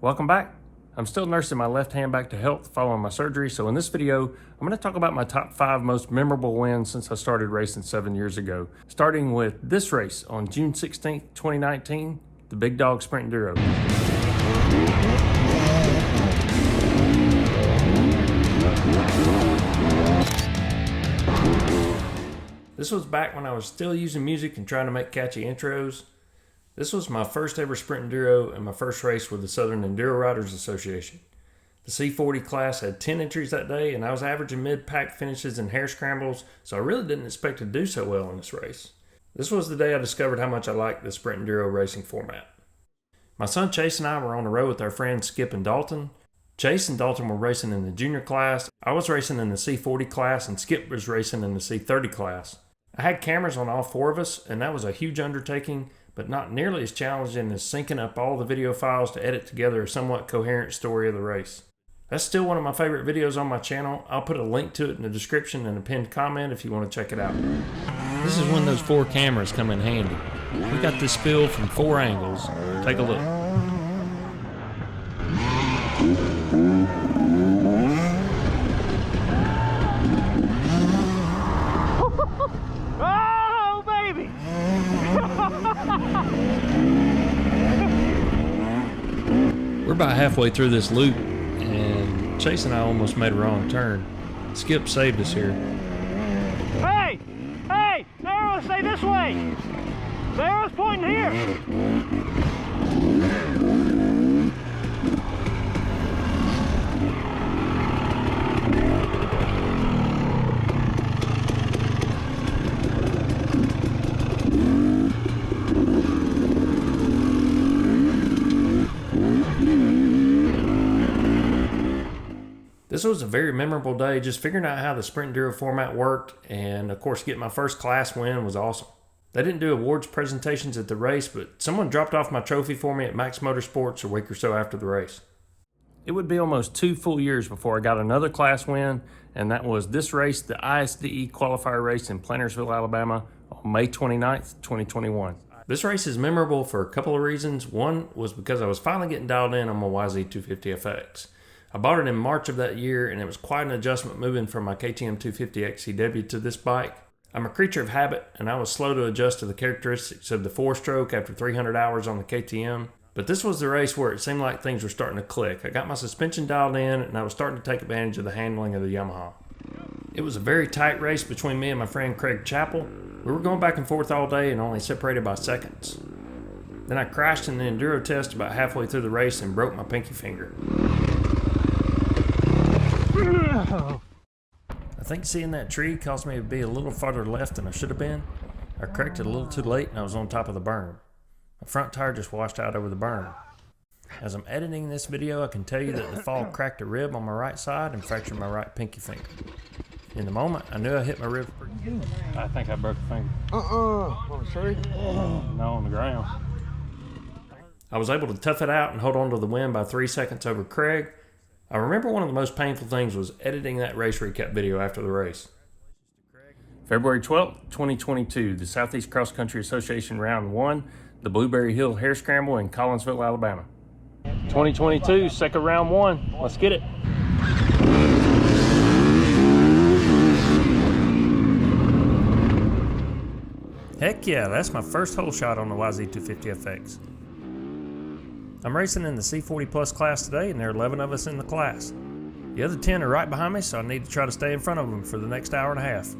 Welcome back. I'm still nursing my left hand back to health following my surgery, so in this video, I'm going to talk about my top 5 most memorable wins since I started racing 7 years ago, starting with this race on June 16th, 2019, the Big Dog Sprint Enduro. This was back when I was still using music and trying to make catchy intros. This was my first ever Sprint Enduro and my first race with the Southern Enduro Riders Association. The C40 class had 10 entries that day, and I was averaging mid-pack finishes and Harescrambles, so I really didn't expect to do so well in this race. This was the day I discovered how much I liked the Sprint Enduro racing format. My son Chase and I were on the road with our friends Skip and Dalton. Chase and Dalton were racing in the junior class, I was racing in the C40 class, and Skip was racing in the C30 class. I had cameras on all 4 of us, and that was a huge undertaking, but not nearly as challenging as syncing up all the video files to edit together a somewhat coherent story of the race. That's still one of my favorite videos on my channel. I'll put a link to it in the description and a pinned comment if you want to check it out. This is when those 4 cameras come in handy. We got this spill from 4 angles. Take a look. Oh, baby! We're about halfway through this loop, and Chase and I almost made a wrong turn. Skip saved us here. Hey! Hey! The arrows say this way! The arrow's pointing here! This was a very memorable day, just figuring out how the Sprint Enduro format worked, and of course getting my first class win was awesome. They didn't do awards presentations at the race, but someone dropped off my trophy for me at Max Motorsports a week or so after the race. It would be almost 2 full years before I got another class win, and that was this race, the ISDE Qualifier race in Plantersville, Alabama on May 29th, 2021. This race is memorable for a couple of reasons. One was because I was finally getting dialed in on my YZ250FX. I bought it in March of that year, and it was quite an adjustment moving from my KTM 250 XCW to this bike. I'm a creature of habit, and I was slow to adjust to the characteristics of the 4-stroke after 300 hours on the KTM. But this was the race where it seemed like things were starting to click. I got my suspension dialed in, and I was starting to take advantage of the handling of the Yamaha. It was a very tight race between me and my friend Craig Chappell. We were going back and forth all day and only separated by seconds. Then I crashed in the Enduro test about halfway through the race and broke my pinky finger. I think seeing that tree caused me to be a little farther left than I should have been. I corrected a little too late and I was on top of the berm. My front tire just washed out over the berm. As I'm editing this video, I can tell you that the fall cracked a rib on my right side and fractured my right pinky finger. In the moment, I knew I hit my rib pretty good. I think I broke a finger. On the tree? No, on the ground. I was able to tough it out and hold on to the win by 3 seconds over Craig. I remember one of the most painful things was editing that race recap video after the race. February 12th, 2022, the Southeast Cross Country Association Round 1, the Blueberry Hill Harescramble in Collinsville, Alabama. 2022, SECCA Round 1. Let's get it. Heck yeah, that's my first hole shot on the YZ250FX. I'm racing in the C40 Plus class today, and there are 11 of us in the class. The other 10 are right behind me, so I need to try to stay in front of them for the next hour and a half.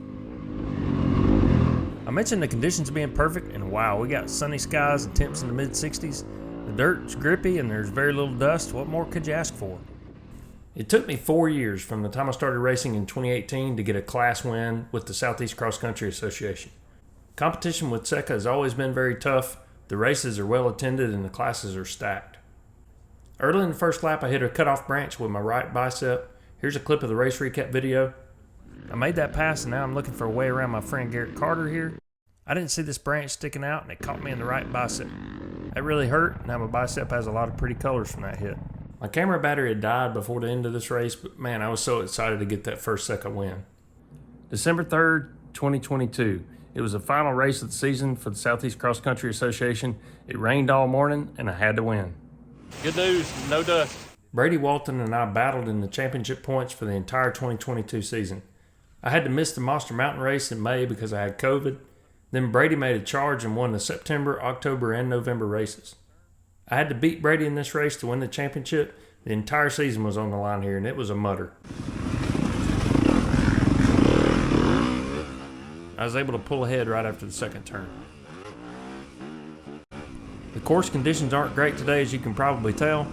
I mentioned the conditions being perfect, and wow, we got sunny skies and temps in the mid-60s. The dirt's grippy and there's very little dust. What more could you ask for? It took me 4 years from the time I started racing in 2018 to get a class win with the Southeast Cross Country Association. Competition with SECCA has always been very tough. The races are well attended and the classes are stacked. Early in the first lap, I hit a cutoff branch with my right bicep. Here's a clip of the race recap video. I made that pass, and now I'm looking for a way around my friend Garrett Carter here. I didn't see this branch sticking out, and it caught me in the right bicep. That really hurt. Now my bicep has a lot of pretty colors from that hit. My camera battery had died before the end of this race, but man, I was so excited to get that first SECCA win. December 3rd, 2022. It was the final race of the season for the Southeast Cross Country Association. It rained all morning, and I had to win. Good news, no dust. Brady Walton and I battled in the championship points for the entire 2022 season. I had to miss the Monster Mountain race in May because I had COVID. Then Brady made a charge and won the September, October, and November races. I had to beat Brady in this race to win the championship. The entire season was on the line here, and it was a mutter. I was able to pull ahead right after the second turn. The course conditions aren't great today, as you can probably tell.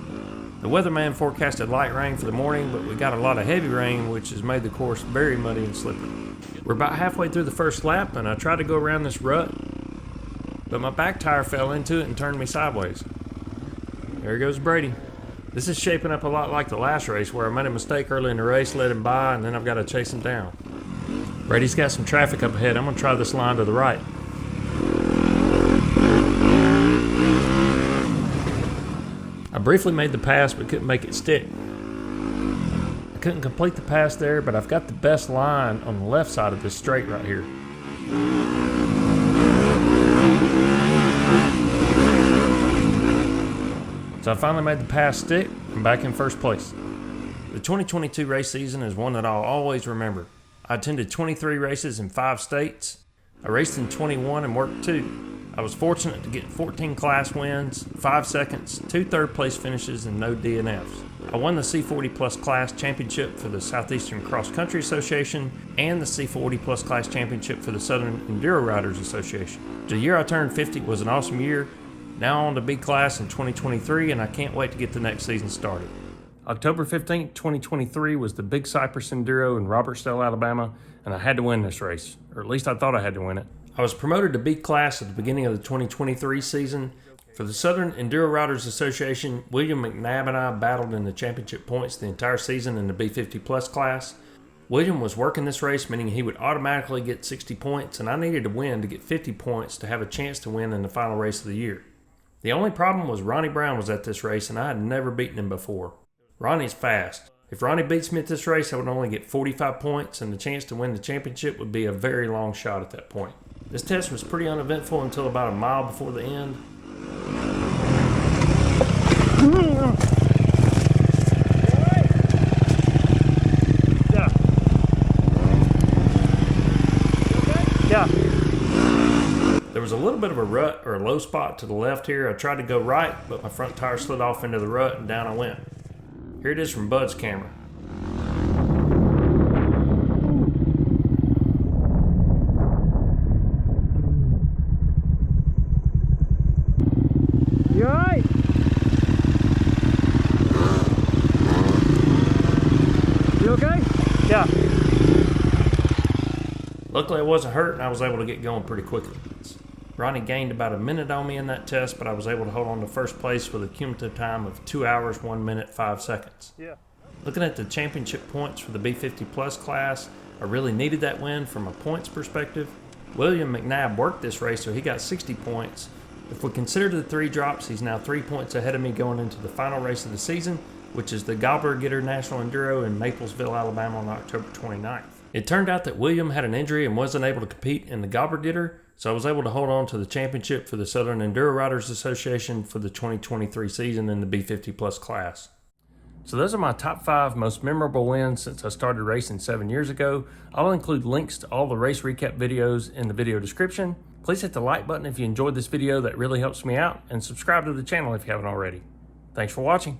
The weatherman forecasted light rain for the morning, but we got a lot of heavy rain, which has made the course very muddy and slippery. We're about halfway through the first lap, and I tried to go around this rut, but my back tire fell into it and turned me sideways. There goes Brady. This is shaping up a lot like the last race, where I made a mistake early in the race, let him by, and then I've got to chase him down. Brady's got some traffic up ahead. I'm going to try this line to the right. I briefly made the pass, but couldn't make it stick. I couldn't complete the pass there, but I've got the best line on the left side of this straight right here. So I finally made the pass stick. I'm back in first place. The 2022 race season is one that I'll always remember. I attended 23 races in 5 states. I raced in 21 and worked 2. I was fortunate to get 14 class wins, 5 seconds, 2 third-place finishes, and no DNFs. I won the C40 Plus Class Championship for the Southeastern Cross Country Association and the C40 Plus Class Championship for the Southern Enduro Riders Association. The year I turned 50 was an awesome year. Now on to B Class in 2023, and I can't wait to get the next season started. October 15th, 2023 was the Big Cypress Enduro in Robertsdale, Alabama, and I had to win this race, or at least I thought I had to win it. I was promoted to B Class at the beginning of the 2023 season. For the Southern Enduro Riders Association, William McNabb and I battled in the championship points the entire season in the B50 Plus class. William was working this race, meaning he would automatically get 60 points, and I needed to win to get 50 points to have a chance to win in the final race of the year. The only problem was Ronnie Brown was at this race, and I had never beaten him before. Ronnie's fast. If Ronnie beats me at this race, I would only get 45 points, and the chance to win the championship would be a very long shot at that point. This test was pretty uneventful until about a mile before the end. Yeah. There was a little bit of a rut or a low spot to the left here. I tried to go right, but my front tire slid off into the rut and down I went. Here it is from Bud's camera. You alright? You okay? Yeah. Luckily I wasn't hurt and I was able to get going pretty quickly. Ronnie gained about a minute on me in that test, but I was able to hold on to first place with a cumulative time of 2 hours, 1 minute, 5 seconds. Yeah. Looking at the championship points for the B50 Plus class, I really needed that win from a points perspective. William McNabb worked this race, so he got 60 points. If we consider the 3 drops, he's now 3 points ahead of me going into the final race of the season, which is the Gobbler-Getter National Enduro in Maplesville, Alabama on October 29th. It turned out that William had an injury and wasn't able to compete in the Gobbler-Getter, so I was able to hold on to the championship for the Southern Enduro Riders Association for the 2023 season in the B50 Plus class. So those are my top 5 most memorable wins since I started racing 7 years ago. I'll include links to all the race recap videos in the video description. Please hit the like button if you enjoyed this video, that really helps me out, and subscribe to the channel if you haven't already. Thanks for watching.